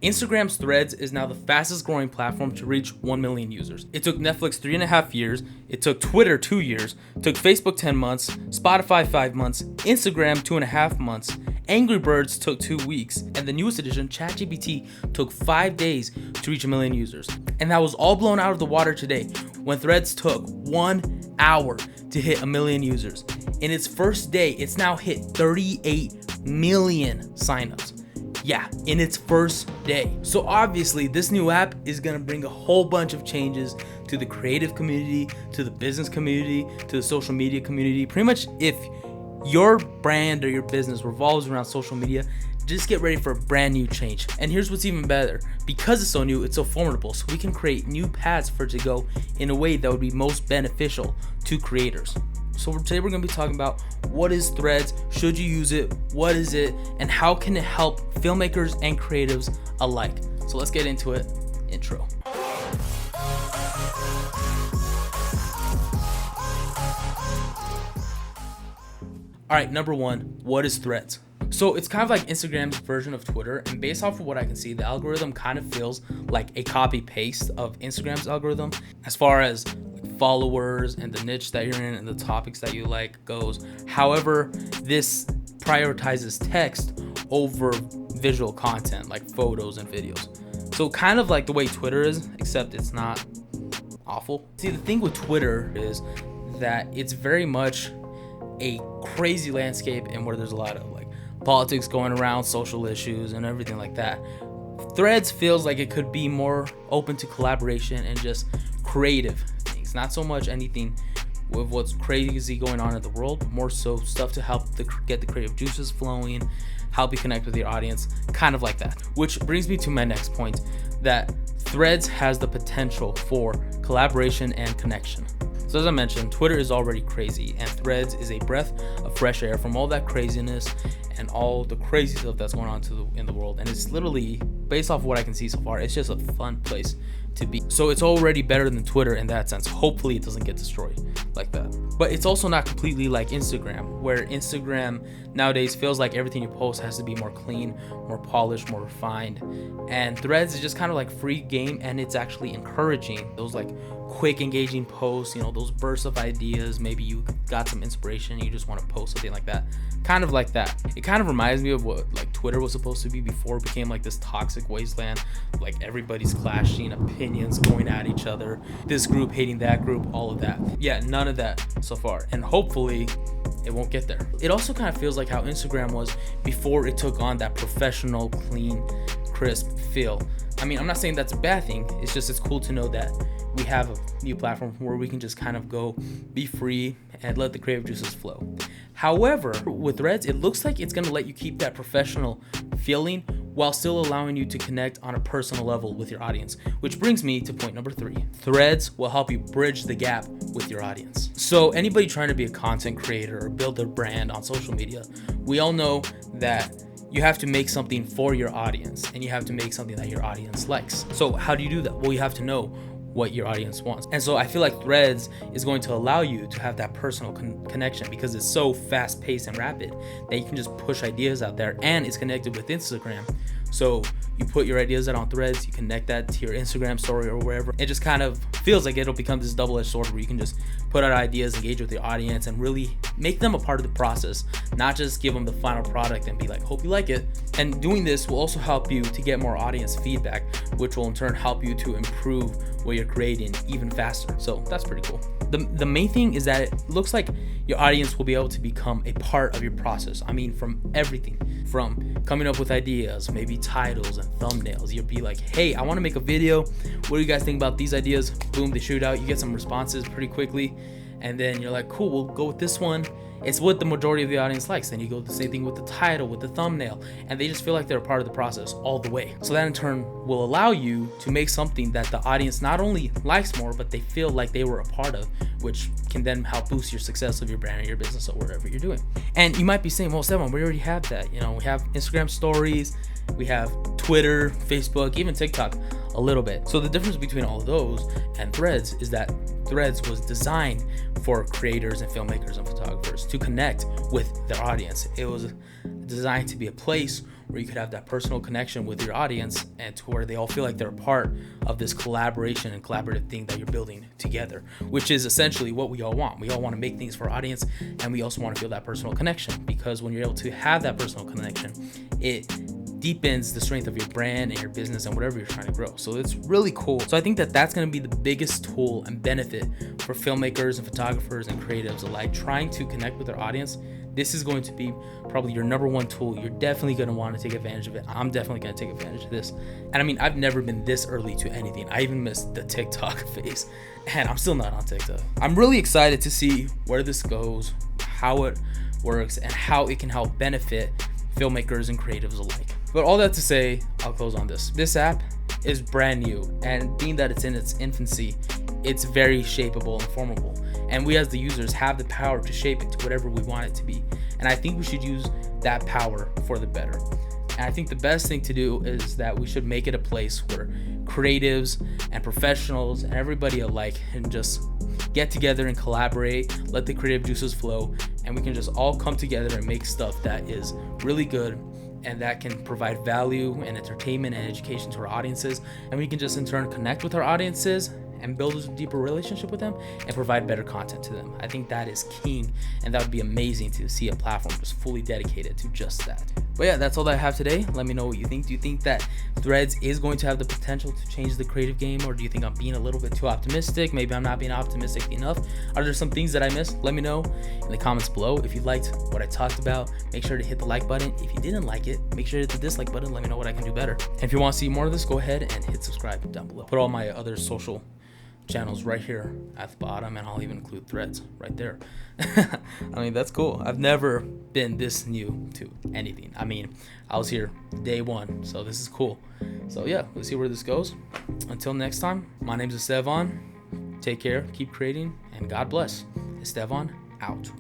Instagram's Threads is now the fastest growing platform to reach 1 million users. It took Netflix 3.5 years, it took Twitter 2 years, took Facebook 10 months, Spotify 5 months, Instagram 2.5 months, Angry Birds took 2 weeks, and the newest edition, ChatGPT, took 5 days to reach 1 million users. And that was all blown out of the water today when Threads took 1 hour to hit 1 million users. In its first day, it's now hit 38 million signups. Yeah, in its first day. So obviously this new app is gonna bring a whole bunch of changes to the creative community, to the business community, to the social media community. Pretty much if your brand or your business revolves around social media, just get ready for a brand new change. And here's what's even better. Because it's so new, it's so formidable, so we can create new paths for it to go in a way that would be most beneficial to creators. So today we're going to be talking about what is Threads, should you use it, what is it, and how can it help filmmakers and creatives alike. So let's get into it. Intro. All right, number one, what is Threads? So it's kind of like Instagram's version of Twitter, and based off of what I can see, the algorithm kind of feels like a copy paste of Instagram's algorithm as far as followers and the niche that you're in and the topics that you like goes. However, this prioritizes text over visual content like photos and videos. So kind of like the way Twitter is, except it's not awful. See, the thing with Twitter is that it's very much a crazy landscape and where there's a lot of like politics going around, social issues and everything like that. Threads feels like it could be more open to collaboration and just creative things, not so much anything with what's crazy going on in the world, but more so stuff to help get the creative juices flowing, help you connect with your audience, kind of like that. Which brings me to my next point, that Threads has the potential for collaboration and connection. So as I mentioned, Twitter is already crazy, and Threads is a breath of fresh air from all that craziness and all the crazy stuff that's going on in the world. And it's literally, based off of what I can see so far, it's just a fun place to be. So it's already better than Twitter in that sense. Hopefully it doesn't get destroyed like that. But it's also not completely like Instagram, where Instagram nowadays feels like everything you post has to be more clean, more polished, more refined. And Threads is just kind of like free game, and it's actually encouraging those like quick engaging posts, you know, those bursts of ideas. Maybe you got some inspiration, you just want to post something like that, kind of like that. It kind of reminds me of what like Twitter was supposed to be before it became like this toxic wasteland, like everybody's clashing opinions, going at each other, this group hating that group, all of that. Yeah, none of that so far, and hopefully it won't get there. It also kind of feels like how Instagram was before it took on that professional, clean, crisp feel. I mean, I'm not saying that's a bad thing, it's just it's cool to know that we have a new platform where we can just kind of go be free and let the creative juices flow. However, with Threads, it looks like it's gonna let you keep that professional feeling while still allowing you to connect on a personal level with your audience. Which brings me to point number 3. Threads will help you bridge the gap with your audience. So anybody trying to be a content creator or build their brand on social media, we all know that you have to make something for your audience, and you have to make something that your audience likes. So how do you do that? Well, you have to know what your audience wants. And so I feel like Threads is going to allow you to have that personal connection, because it's so fast paced and rapid that you can just push ideas out there, and it's connected with Instagram. So you put your ideas out on Threads, you connect that to your Instagram story or wherever. It just kind of feels like it'll become this double-edged sword where you can just put out ideas, engage with your audience, and really make them a part of the process, not just give them the final product and be like, hope you like it. And doing this will also help you to get more audience feedback, which will in turn help you to improve what you're creating even faster. So that's pretty cool. The main thing is that it looks like your audience will be able to become a part of your process. I mean, from everything, from coming up with ideas, maybe titles and thumbnails. You'll be like, hey, I want to make a video. What do you guys think about these ideas? Boom, they shoot out. You get some responses pretty quickly. And then you're like, cool, we'll go with this one. It's what the majority of the audience likes. Then you go the same thing with the title, with the thumbnail, and they just feel like they're a part of the process all the way. So that in turn will allow you to make something that the audience not only likes more, but they feel like they were a part of, which can then help boost your success of your brand or your business or whatever you're doing. And you might be saying, well, Estevan, we already have that. You know, we have Instagram stories, we have Twitter, Facebook, even TikTok a little bit. So the difference between all of those and Threads is that Threads was designed for creators and filmmakers and photographers to connect with their audience. It was designed to be a place where you could have that personal connection with your audience, and to where they all feel like they're a part of this collaboration and collaborative thing that you're building together, which is essentially what we all want. We all want to make things for our audience, and we also want to feel that personal connection, because when you're able to have that personal connection, it deepens the strength of your brand and your business and whatever you're trying to grow. So it's really cool. So I think that that's going to be the biggest tool and benefit for filmmakers and photographers and creatives alike, trying to connect with their audience. This is going to be probably your number one tool. You're definitely going to want to take advantage of it. I'm definitely going to take advantage of this. And I mean, I've never been this early to anything. I even missed the TikTok phase, and I'm still not on TikTok. I'm really excited to see where this goes, how it works, and how it can help benefit filmmakers and creatives alike. But all that to say, I'll close on this. This app is brand new, and being that it's in its infancy, it's very shapeable and formable. And we as the users have the power to shape it to whatever we want it to be. And I think we should use that power for the better. And I think the best thing to do is that we should make it a place where creatives and professionals and everybody alike can just get together and collaborate, let the creative juices flow, and we can just all come together and make stuff that is really good and that can provide value and entertainment and education to our audiences. And we can just in turn connect with our audiences and build a deeper relationship with them and provide better content to them. I think that is king, and that would be amazing to see a platform just fully dedicated to just that. But yeah, that's all that I have today. Let me know what you think. Do you think that Threads is going to have the potential to change the creative game, or do you think I'm being a little bit too optimistic? Maybe I'm not being optimistic enough. Are there some things that I missed? Let me know in the comments below. If you liked what I talked about, make sure to hit the like button. If you didn't like it, make sure to hit the dislike button. Let me know what I can do better. And if you want to see more of this, go ahead and hit subscribe down below. Put all my other social channels right here at the bottom, and I'll even include Threads right there. I mean, that's cool. I've never been this new to anything. I mean, I was here day one, so this is cool. So yeah, let's see where this goes. Until next time, my name's Estevan. Take care, keep creating, and God bless. Estevan out.